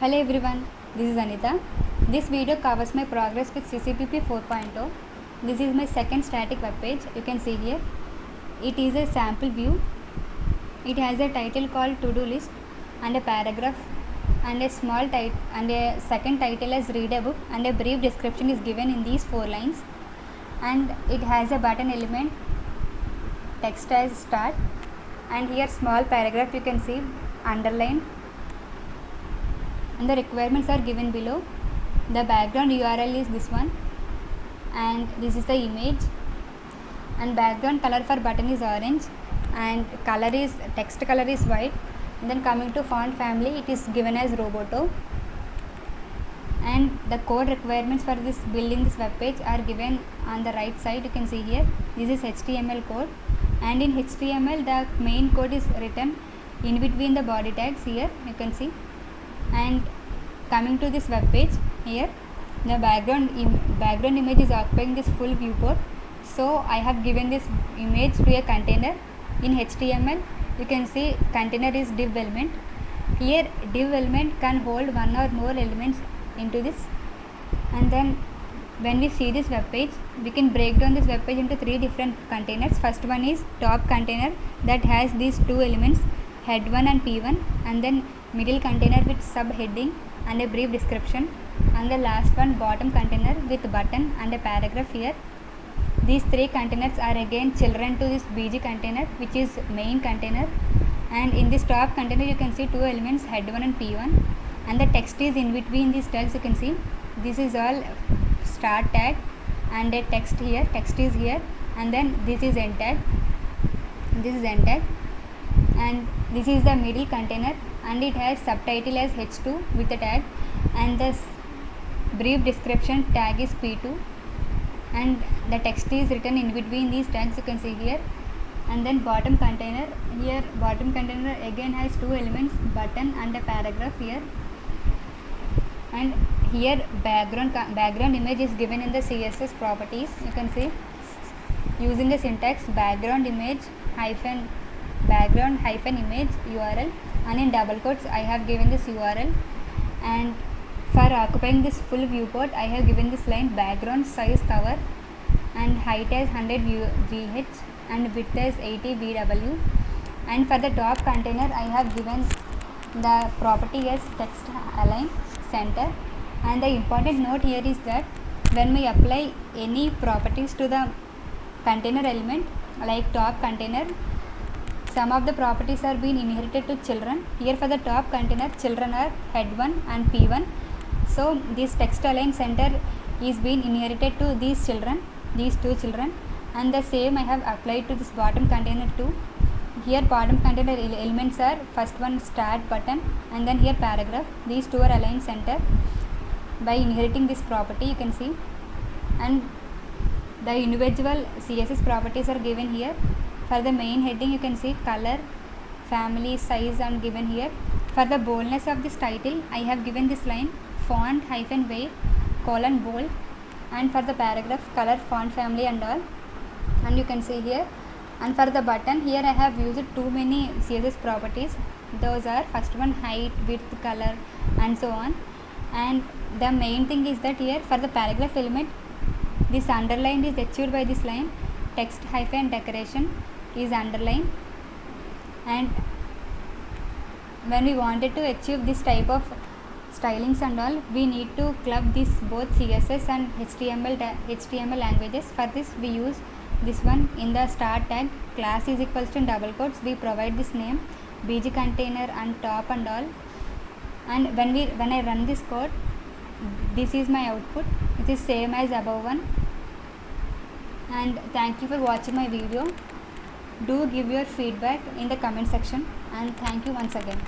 Hello everyone, this is Anita. This video covers my progress with CCPP 4.0. This is my second static web page. You can see here. It is a sample view. It has a title called to-do list and a paragraph and a small title and a second title as read a book, and a brief description is given in these 4 lines, and it has a button element, text as start, and here small paragraph you can see underlined, and the requirements are given below. The background URL is this one, and this is the image, and background color for button is orange, and text color is white. And then coming to font family, it is given as Roboto, and the code requirements for this building this web page are given on the right side. You can see here this is HTML code, and in HTML the main code is written in between the body tags. Here you can see. And coming to this web page, here the background image is occupying this full viewport, so I have given this image to a container. In HTML you can see container is div element. Here div element can hold one or more elements into this, and then when we see this web page, we can break down this web page into 3 different containers. First one is top container that has these 2 elements, head1 and p1, and then middle container with subheading and a brief description, and the last one bottom container with button and a paragraph. Here these 3 containers are again children to this bg container, which is main container, and in this top container you can see 2 elements, head1 and p1, and the text is in between these tags. You can see this is all start tag, and a text is here, and then this is end tag, and this is the middle container, and it has subtitle as h2 with the tag, and the brief description tag is p2, and the text is written in between these tags. You can see here. And then bottom container, here bottom container again has 2 elements, button and a paragraph here, and here background image is given in the CSS properties. You can see using the syntax background image hyphen image URL, and in double quotes I have given this URL, and for occupying this full viewport I have given this line background size cover, and height as 100 VH and width as 80 VW, and for the top container I have given the property as text align center. And the important note here is that when we apply any properties to the container element, like top container, some of the properties are being inherited to children. Here for the top container, children are head1 and p1, so this text align center is being inherited to these 2 children, and the same I have applied to this bottom container too. Here bottom container elements are first one start button, and then here paragraph. These 2 are aligned center by inheriting this property. You can see, and the individual CSS properties are given here. For the main heading you can see color, family, size and given here. For the boldness of this title I have given this line font hyphen weight bold, and for the paragraph color, font family and all, and you can see here. And for the button, here I have used too many CSS properties. Those are first one height, width, color and so on. And the main thing is that here for the paragraph element, this underline is achieved by this line text hyphen decoration is underlined, and when we wanted to achieve this type of stylings and all, we need to club this both CSS and HTML languages. For this we use this one. In the start tag, class is equals to double quotes, we provide this name bg container and top and all, and when I run this code, this is my output. It is same as above one. And thank you for watching my video. Do give your feedback in the comment section, and thank you once again.